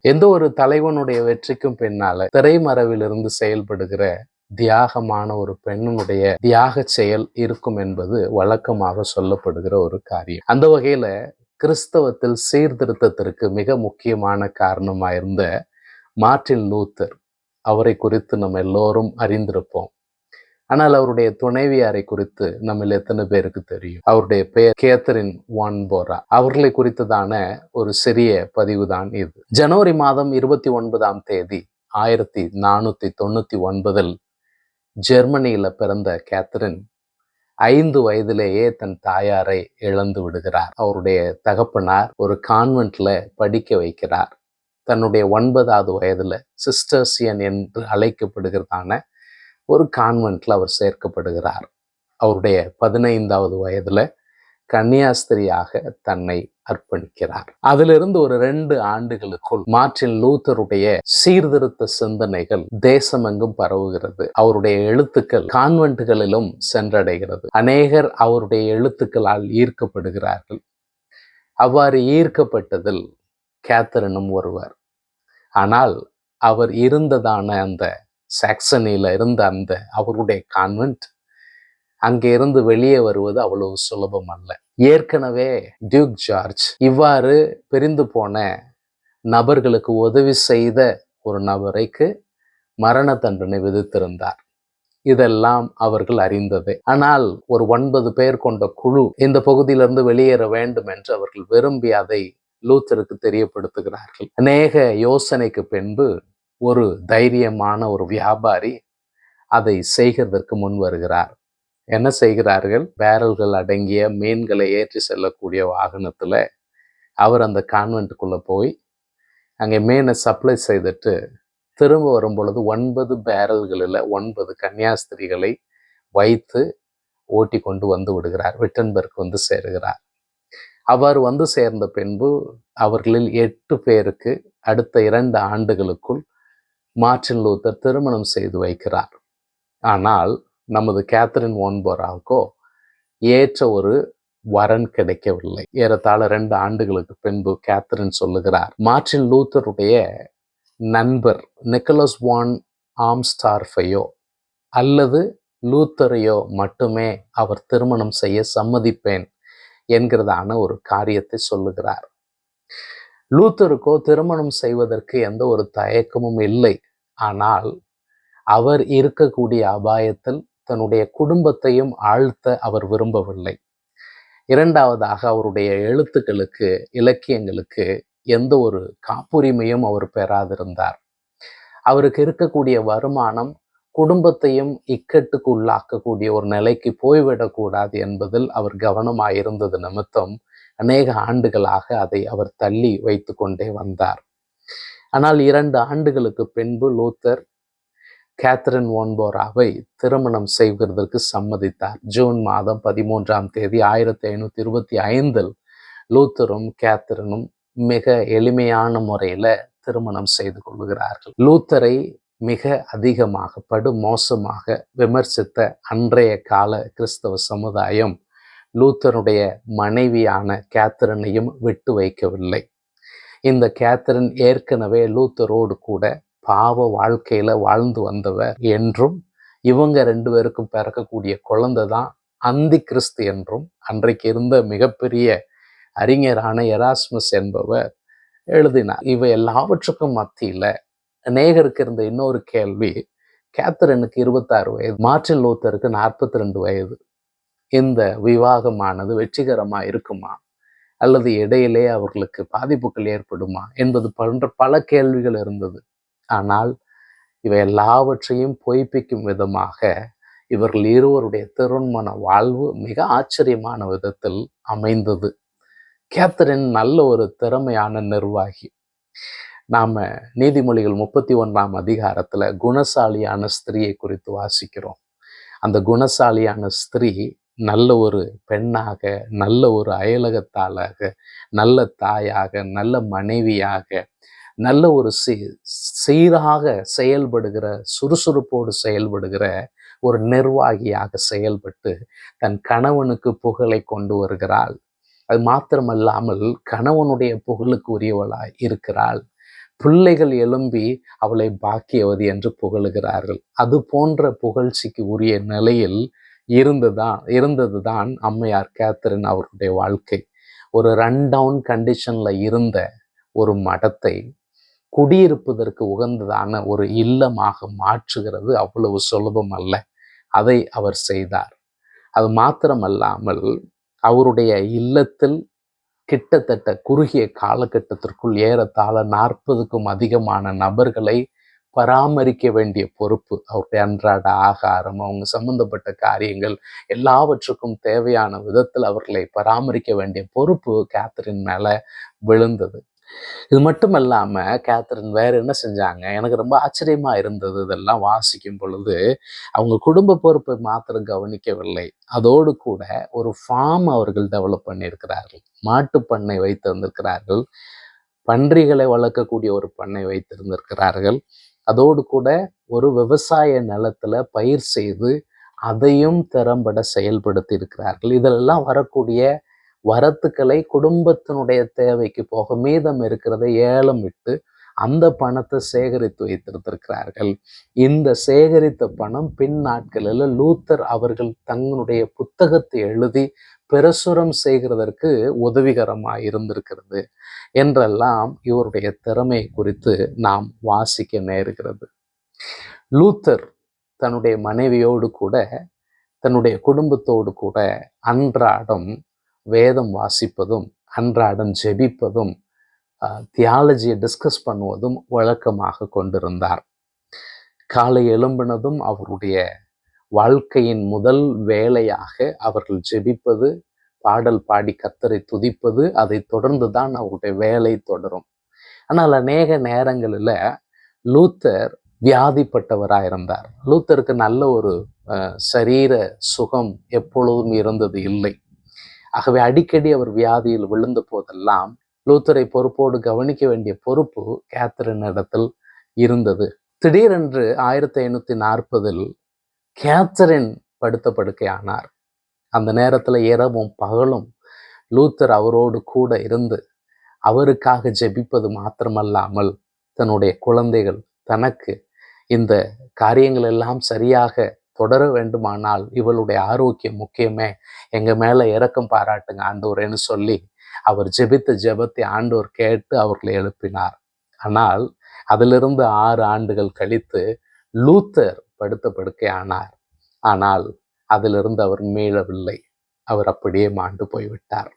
எந்த ஒரு தலைவனுடைய வெற்றிக்கும் பின்னால திரைமறைவிலிருந்து செயல்படுகிற தியாகமான ஒரு பெண்ணுடைய தியாக செயல் இருக்கும் என்பது வழக்கமாக சொல்லப்படுகிற ஒரு காரியம். அந்த வகையில கிறிஸ்தவத்தில் சீர்திருத்தத்திற்கு மிக முக்கியமான காரணமாயிருந்த மார்ட்டின் லூத்தர், அவரை குறித்து நம்ம எல்லோரும் அறிந்திருப்போம். ஆனால் அவருடைய துணைவியாரை குறித்து நம்மில் எத்தனை பேருக்கு தெரியும்? அவருடைய பெயர் கேத்தரின் வான் போரா. அவர்களை குறித்ததான ஒரு சிறிய பதிவு தான் இது. ஜனவரி மாதம் 29ஆம் தேதி 1499 ஜெர்மனியில பிறந்த கேத்தரின் 5 வயதிலேயே தன் தாயாரை இழந்து விடுகிறார். அவருடைய தகப்பனார் ஒரு கான்வென்ட்ல படிக்க வைக்கிறார். தன்னுடைய 9வது வயதுல சிஸ்டர்சியன் என்று அழைக்கப்படுகிறதான ஒரு கான்வென்ட்ல அவர் சேர்க்கப்படுகிறார். அவருடைய 15வது வயதுல கன்னியாஸ்திரியாக தன்னை அர்ப்பணிக்கிறார். அதிலிருந்து ஒரு 2 ஆண்டுகளுக்குள் மார்ட்டின் லூத்தருடைய சீர்திருத்த சிந்தனைகள் தேசமெங்கும் பரவுகிறது. அவருடைய எழுத்துக்கள் கான்வென்ட்டுகளிலும் சென்றடைகிறது. அநேகர் அவருடைய எழுத்துக்களால் ஈர்க்கப்படுகிறார்கள். அவ்வாறு ஈர்க்கப்பட்டதில் கேத்தரினும் ஒருவர். ஆனால் அவர் இருந்ததான அந்த சாக்சனில இருந்த அந்த அவருடைய கான்வென்ட், அங்கே இருந்து வெளியே வருவது அவ்வளவு சுலபம் அல்ல. ஏற்கனவே டியூக் ஜார்ஜ் இவ்வாறு பிரிந்து போன நபர்களுக்கு உதவி செய்த ஒரு நபரைக்கு மரண தண்டனை விதித்திருந்தார். இதெல்லாம் அவர்கள் அறிந்ததே. ஆனால் ஒரு 9 பேர் கொண்ட குழு இந்த பகுதியிலிருந்து வெளியேற வேண்டும் என்று அவர்கள் விரும்பி அதை லூத்தருக்கு தெரியப்படுத்துகிறார்கள். அநேக யோசனைக்கு பின்பு ஒரு தைரியமான ஒரு வியாபாரி அதை செய்கிறதற்கு முன் வருகிறார். என்ன செய்கிறார்கள்? பேரல்கள் அடங்கிய மீன்களை ஏற்றி செல்லக்கூடிய வாகனத்துல அவர் அந்த கான்வென்ட்டுக்குள்ள போய் அங்கே மீனை சப்ளை செய்துட்டு திரும்ப வரும் பொழுது 9 பேரல்களில் 9 கன்னியாஸ்திரிகளை வைத்து ஓட்டி கொண்டு வந்து விடுகிறார். விட்டன்பர்க் வந்து சேருகிறார். அவர் வந்து சேர்ந்த பின்பு அவர்களில் 8 பேருக்கு அடுத்த 2 ஆண்டுகளுக்குள் மார்ட்டின் லூத்தர் திருமணம் செய்து வைக்கிறார். ஆனால் நமது கேத்தரின் வான் போராவுக்கோ ஏற்ற ஒரு வரன் கிடைக்கவில்லை. ஏறத்தாழ 2 ஆண்டுகளுக்கு பின்பு கேத்தரின் சொல்லுகிறார், மார்ட்டின் லூத்தருடைய நண்பர் நிக்கோலஸ் வான் ஆம்ஸ்டார்ஃபையோ அல்லது லூத்தரையோ மட்டுமே அவர் திருமணம் செய்ய சம்மதிப்பேன் என்கிறதான ஒரு காரியத்தை சொல்லுகிறார். லூத்தருக்கோ திருமணம் செய்வதற்கு எந்த ஒரு தயக்கமும் இல்லை. ஆனால் அவர் இருக்கக்கூடிய அபாயத்தில் தன்னுடைய குடும்பத்தையும் ஆழ்த்த அவர் விரும்பவில்லை. இரண்டாவதாக அவருடைய எழுத்துக்களுக்கு, இலக்கியங்களுக்கு எந்த ஒரு காப்புரிமையும் அவர் பெறாதிருந்தார். அவருக்கு இருக்கக்கூடிய வருமானம் குடும்பத்தையும் இக்கட்டுக்கு உள்ளாக்கக்கூடிய ஒரு நிலைக்கு போய்விடக்கூடாது என்பதில் அவர் கவனமாயிருந்தது நிமித்தம் அநேக ஆண்டுகளாக அதை அவர் தள்ளி வைத்து கொண்டே வந்தார். ஆனால் 2 ஆண்டுகளுக்கு பின்பு லூத்தர் கேத்தரின் வான் போராவை திருமணம் செய்வதற்கு சம்மதித்தார். ஜூன் மாதம் 13ஆம் தேதி 1525 லூத்தரும் கேத்தரினும் மிக எளிமையான முறையில திருமணம் செய்து கொள்கிறார்கள். லூத்தரை மிக அதிகமாக படுமோசமாக விமர்சித்த அன்றைய கால கிறிஸ்தவ சமுதாயம் லூத்தருடைய மனைவியான கேத்தரினையும் விட்டு வைக்கவில்லை. இந்த கேத்தரின் ஏற்கனவே லூத்தரோடு கூட பாவ வாழ்க்கையில வாழ்ந்து வந்தவர் என்றும், இவங்க 2 பேருக்கும் பிறக்கக்கூடிய குழந்தை தான் அந்தி கிறிஸ்து என்றும் அன்றைக்கு இருந்த மிகப்பெரிய அறிஞரான எராஸ்மஸ் என்பவர் எழுதினார். இவை எல்லாவற்றுக்கும் மத்தியில அநேகருக்கு இருந்த இன்னொரு கேள்வி, கேத்தரினுக்கு 26 வயது, மார்ட்டின் லூத்தருக்கு 42 வயது. இந்த விவாகமானது வெற்றிகரமா இருக்குமா அல்லது இடையிலே அவர்களுக்கு பாதிப்புகள் ஏற்படுமா என்பது போன்ற பல கேள்விகள் இருந்தது. ஆனால் இவை எல்லாவற்றையும் பொய்ப்பிக்கும் விதமாக இவர்கள் இருவருடைய திருமண வாழ்வு மிக ஆச்சரியமான விதத்தில் அமைந்தது. கேத்தரின் நல்ல ஒரு திறமையான நிர்வாகி. நாம நீதிமொழிகள் 31ஆம் அதிகாரத்துல குணசாலியான ஸ்திரீயை குறித்து வாசிக்கிறோம். அந்த குணசாலியான ஸ்திரீ நல்ல ஒரு பெண்ணாக, நல்ல ஒரு அயலகத்தாளாக, நல்ல தாயாக, நல்ல மனைவியாக, நல்ல ஒரு சீராக செயல்படுகிற, சுறுசுறுப்போடு செயல்படுகிற ஒரு நிர்வாகியாக செயல்பட்டு தன் கணவனுக்கு புகழை கொண்டு வருகிறாள். அது மாத்திரமல்லாமல் கணவனுடைய புகழுக்கு உரியவளாய் இருக்கிறாள். பிள்ளைகள் எழும்பி அவளை பாக்கியவதி என்று புகழுகிறார்கள். அது போன்ற புகழ்ச்சிக்கு உரிய நிலையில் இருந்ததுதான் அம்மையார் கேத்தரின் அவருடைய வாழ்க்கை. ஒரு ரன் டவுன் கண்டிஷன்ல இருந்த ஒரு மடத்தை குடியிருப்பதற்கு உகந்ததான ஒரு இல்லமாக மாற்றுகிறது அவ்வளவு சுலபம் அல்ல. அதை அவர் செய்தார். அது மாத்திரமல்லாமல் அவருடைய இல்லத்தில் கிட்டத்தட்ட குறுகிய காலகட்டத்திற்குள் ஏறத்தாழ 40க்கும் அதிகமான நபர்களை பராமரிக்க வேண்டிய பொறுப்பு, அவருடைய அன்றாட ஆகாரம், அவங்க சம்பந்தப்பட்ட காரியங்கள் எல்லாவற்றுக்கும் தேவையான விதத்தில் அவர்களை பராமரிக்க வேண்டிய பொறுப்பு கேத்தரின் மேல விழுந்தது. இது மட்டும் இல்லாம கேத்தரின் வேற என்ன செஞ்சாங்க, எனக்கு ரொம்ப ஆச்சரியமா இருந்தது. இதெல்லாம் வாசிக்கும் பொழுது அவங்க குடும்ப பொறுப்பை மாத்திரம் கவனிக்கவில்லை, அதோடு கூட ஒரு ஃபார்ம் அவர்கள் டெவலப் பண்ணியிருக்கிறார்கள். மாட்டு பண்ணை வைத்திருந்திருக்கிறார்கள், பன்றிகளை வளர்க்கக்கூடிய ஒரு பண்ணை வைத்திருந்திருக்கிறார்கள். அதோடு கூட ஒரு விவசாய நிலத்துல பயிர் செய்து அதையும் திறம்பட செயல்படுத்தி இருக்கிறார்கள். இதெல்லாம் வரக்கூடிய வரத்துக்களை குடும்பத்தினுடைய தேவைக்கு போக மீதம் இருக்கிறதை ஏலம் விட்டு அந்த பணத்தை சேகரித்து வைத்திருக்கிறார்கள். இந்த சேகரித்த பணம் பின் நாட்களில் லூத்தர் அவர்கள் தங்களுடைய புத்தகத்தை எழுதி பிரசுரம் செய்கிறதற்கு உதவிகரமாக இருந்திருக்கிறது என்றெல்லாம் இவருடைய திறமை குறித்து நாம் வாசிக்க நேருகிறது. லூத்தர் தன்னுடைய மனைவியோடு கூட தன்னுடைய குடும்பத்தோடு கூட அன்றாடம் வேதம் வாசிப்பதும் அன்றாடம் ஜெபிப்பதும் தியாலஜியை டிஸ்கஸ் பண்ணுவதும் வழக்கமாக கொண்டிருந்தார். காலை எழும்பினதும் அவருடைய வாழ்க்கையின் முதல் வேலையாக அவர்கள் ஜெபிப்பது, பாடல் பாடி கர்த்தரை துதிப்பது, அதை தொடர்ந்து தான் அவருடைய வேலை தொடரும். ஆனால் அநேக நேரங்களில் லூத்தர் வியாதிப்பட்டவராக இருந்தார். லூத்தருக்கு நல்ல ஒரு சரீர சுகம் எப்பொழுதும் இருந்தது இல்லை. ஆகவே அடிக்கடி அவர் வியாதியில் விழுந்த போதெல்லாம் லூத்தரை பொறுப்போடு கவனிக்க வேண்டிய பொறுப்பு கேத்தரின் இடத்தில் இருந்தது. திடீரென்று 1540 கேத்தரின் படுத்த படுக்கையானார். அந்த நேரத்தில் இரவும் பகலும் லூத்தர் அவரோடு கூட இருந்து அவருக்காக ஜெபிப்பது மாத்திரமல்லாமல் தன்னுடைய குழந்தைகள் தனக்கு இந்த காரியங்கள் எல்லாம் சரியாக தொடர வேண்டுமானால் இவளுடைய ஆரோக்கியம் முக்கியமே, எங்க மேல இரக்கம் பாராட்டுங்க ஆண்டவரேன்னு சொல்லி அவர் ஜெபித்த ஜெபத்தை ஆண்டவர் கேட்டு அவர்களை எழுப்பினார். ஆனால் அதிலிருந்து 6 ஆண்டுகள் கழித்து லூத்தர் படுத்த படுக்கையானார். ஆனால் அதிலிருந்து அவர் மீளவில்லை. அவர் அப்படியே மாண்டு போய்விட்டார்.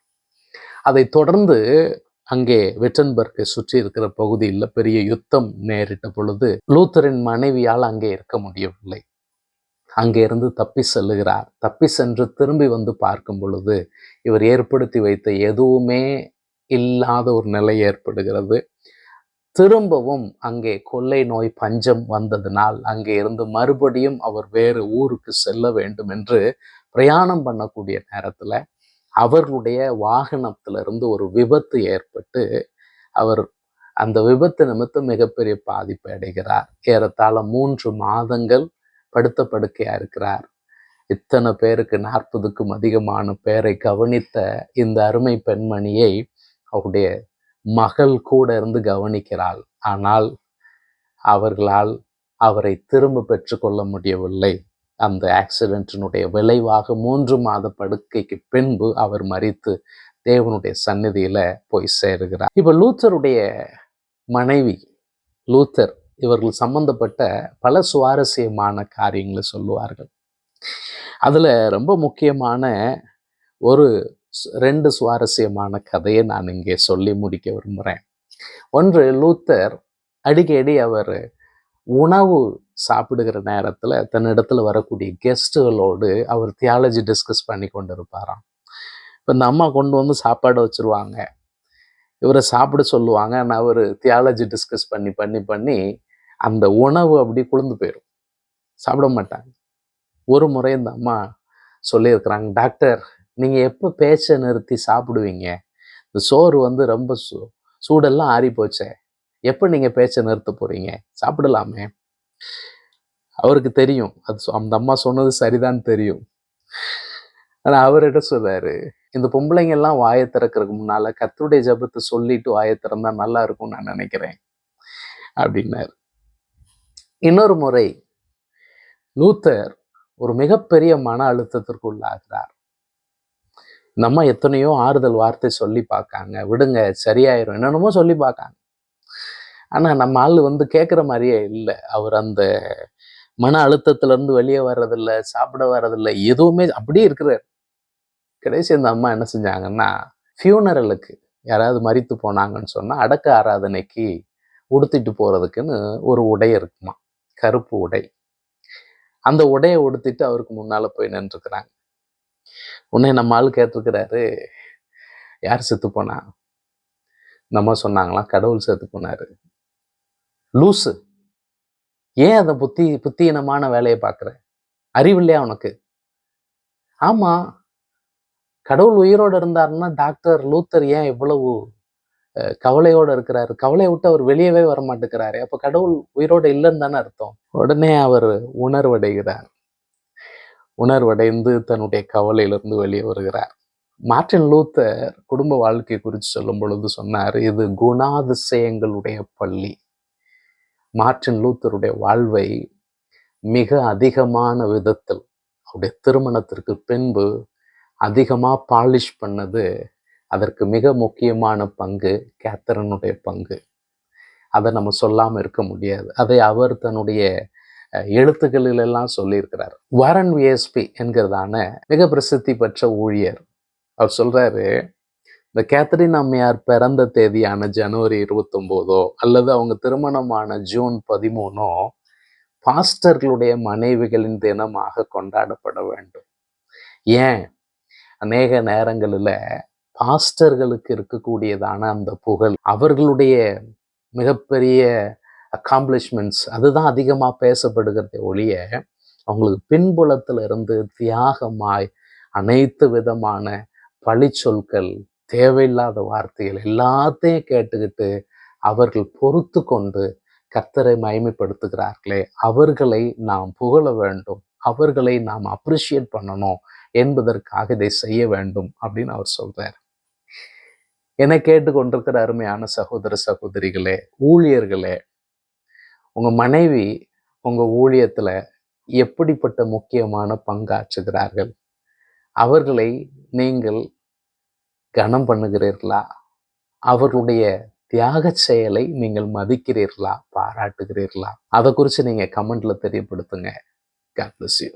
அதை தொடர்ந்து அங்கே விட்டன்பர்க்கை சுற்றி இருக்கிற பகுதியில் பெரிய யுத்தம் நேரிட்ட பொழுது லூத்தரின் மனைவியால் அங்கே இருக்க முடியவில்லை. அங்கே இருந்து தப்பி செல்லுகிறார். தப்பி சென்று திரும்பி வந்து பார்க்கும் பொழுது இவர் ஏற்படுத்தி வைத்த எதுவுமே இல்லாத ஒரு நிலை ஏற்படுகிறது. திரும்பவும் அங்கே கொள்ளை நோய் பஞ்சம் வந்ததினால் அங்கே இருந்து மறுபடியும் அவர் வேறு ஊருக்கு செல்ல வேண்டும் என்று பிரயாணம் பண்ணக்கூடிய நேரத்தில் அவர்களுடைய வாகனத்திலிருந்து ஒரு விபத்து ஏற்பட்டு அவர் அந்த விபத்து நிமித்தம் மிகப்பெரிய பாதிப்பை அடைகிறார். ஏறத்தாழ 3 மாதங்கள் படுத்த படுக்கையா இருக்கிறார். இத்தனை பேருக்கு 40க்கும் அதிகமான பேரை கவனித்த இந்த அருமை பெண்மணியை அவருடைய மகள் கூட இருந்து கவனிக்கிறாள். ஆனால் அவர்களால் அவரை திரும்ப பெற்றுக்கொள்ள முடியவில்லை. அந்த ஆக்சிடென்ட்டினுடைய விளைவாக 3 மாத படுக்கைக்கு பின்பு அவர் மரித்து தேவனுடைய சந்நிதியில போய் சேருகிறார். இப்ப லூத்தருடைய மனைவி லூத்தர் இவர்கள் சம்பந்தப்பட்ட பல சுவாரஸ்யமான காரியங்களை சொல்லுவார்கள். அதுல ரொம்ப முக்கியமான ஒரு 2 சுவாரஸ்யமான கதையை நான் இங்கே சொல்லி முடிக்க விரும்புகிறேன். ஒன்று, லூத்தர் அடிக்கடி அவர் உணவு சாப்பிடுகிற நேரத்தில் தன்னிடத்துல வரக்கூடிய கெஸ்ட்டுகளோடு அவர் தியாலஜி டிஸ்கஸ் பண்ணி கொண்டு இருப்பாராம். இப்போ இந்த அம்மா கொண்டு வந்து சாப்பாடு வச்சுருவாங்க, இவரை சாப்பிட சொல்லுவாங்க. ஆனால் அவர் தியாலஜி டிஸ்கஸ் பண்ணி பண்ணி பண்ணி அந்த உணவு அப்படி குளிர்ந்து போயிடும், சாப்பிட மாட்டாங்க. ஒரு முறை இந்த அம்மா சொல்லியிருக்கிறாங்க, டாக்டர் நீங்கள் எப்போ பேச்சை நிறுத்தி சாப்பிடுவீங்க? இந்த சோறு வந்து ரொம்ப சூடெல்லாம் ஆறி போச்சே, எப்போ நீங்கள் பேச்சை நிறுத்த போகிறீங்க? சாப்பிடலாமே. அவருக்கு தெரியும் அது அந்த அம்மா சொன்னது சரிதான் தெரியும். ஆனால் அவர் என்ன சொல்றாரு, இந்த பொம்பளைங்க எல்லாம் வாயை திறக்கிறதுக்கு முன்னால் கர்த்தருடைய ஜெபத்தை சொல்லிட்டு வாயை திறந்தா நல்லா இருக்கும்னு நான் நினைக்கிறேன். அப்படின்னாரு. இன்னொரு முறை லூத்தர் ஒரு மிகப்பெரிய மன அழுத்தத்திற்கு உள்ளாகிறார். நம்ம எத்தனையோ ஆறுதல் வார்த்தை சொல்லி பார்க்காங்க, விடுங்க சரியாயிரும், என்னென்னமோ சொல்லி பார்க்காங்க. ஆனா நம்ம ஆள் கேட்குற மாதிரியே இல்லை. அவர் அந்த மன அழுத்தத்துல இருந்து வெளியே வர்றதில்ல, சாப்பிட வர்றதில்ல, எதுவுமே அப்படியே இருக்கிறார். கடைசி அந்த அம்மா என்ன செஞ்சாங்கன்னா, ஃபியூனரலுக்கு யாராவது மரித்து போனாங்கன்னு சொன்னா அடக்க ஆராதனைக்கு உடுத்திட்டு போறதுக்குன்னு ஒரு உடை இருக்குமா, கருப்பு உடை. அந்த உடையை உடுத்திட்டு அவருக்கு முன்னால போய் நின்றுக்கிறாங்க. உடனே நம்ம ஆள் கேட்டிருக்கிறாரு, யார் செத்து போனா? நம்ம சொன்னாங்களாம், கடவுள் செத்து போனாரு. லூசு, ஏன் அந்த புத்தியினமான வேலையை பார்க்குற? அறிவில்லையா உனக்கு? ஆமா, கடவுள் உயிரோடு இருந்தாருன்னா டாக்டர் லூத்தர் ஏன் இவ்வளவு கவலையோடு இருக்கிறாரு? கவலையை விட்டு அவர் வெளியவே வர மாட்டேங்கிறாரு. அப்ப கடவுள் உயிரோடு இல்லைன்னு தானே அர்த்தம். உடனே அவர் உணர்வடைகிறார். உணர்வடைந்து தன்னுடைய கவலையிலிருந்து வெளியே வருகிறார். மார்ட்டின் லூத்தர் குடும்ப வாழ்க்கை குறித்து சொல்லும் பொழுது சொன்னார், இது குணாதிசயங்களுடைய பள்ளி. மார்ட்டின் லூத்தருடைய வாழ்வை மிக அதிகமான விதத்தில் அவருடைய திருமணத்திற்கு பின்பு அதிகமாக பாலிஷ் பண்ணது, அதற்கு மிக முக்கியமான பங்கு கேத்தரினுடைய பங்கு. அதை நம்ம சொல்லாமல் இருக்க முடியாது. அதை அவர் தன்னுடைய எழுத்துக்களிலெல்லாம் சொல்லியிருக்கிறார். வாரன் விஎஸ்பி என்கிறதான மிக பிரசித்தி பெற்ற ஊழியர், அவர் சொல்றாரு, இந்த கேத்தரின் அம்மையார் பிறந்த தேதியான ஜனவரி 29 அல்லது அவங்க திருமணமான ஜூன் 13 பாஸ்டர்களுடைய மனைவிகளின் தினமாக கொண்டாடப்பட வேண்டும். ஏன்? அநேக நேரங்களில் பாஸ்டர்களுக்கு இருக்கக்கூடியதான அந்த புகழ், அவர்களுடைய மிகப்பெரிய அக்காம்ப்ளிஷ்மெண்ட்ஸ், அதுதான் அதிகமாக பேசப்படுகிறதை ஒழிய அவங்களுக்கு பின்புலத்தில் இருந்து தியாகமாய் அனைத்து விதமான பழிச்சொற்கள், தேவையில்லாத வார்த்தைகள் எல்லாத்தையும் கேட்டுக்கிட்டு அவர்கள் பொறுத்து கொண்டு கர்த்தரை மகிமைப்படுத்துகிறார்களே, அவர்களை நாம் புகழ வேண்டும், அவர்களை நாம் அப்ரிஷியேட் பண்ணணும் என்பதற்காக இதை செய்ய வேண்டும் அப்படின்னு அவர் சொல்றார். என்னை கேட்டுக்கொண்டிருக்கிற அருமையான சகோதர சகோதரிகளே, ஊழியர்களே, உங்க மனைவி உங்க ஊழியத்துல எப்படிப்பட்ட முக்கியமான பங்காற்றுகிறார்கள்? அவர்களை நீங்கள் கனம் பண்ணுகிறீர்களா? அவர்களுடைய தியாக செயலை நீங்கள் மதிக்கிறீர்களா, பாராட்டுகிறீர்களா? அதை குறித்து நீங்க கமெண்ட்ல தெரியப்படுத்துங்க. God bless you.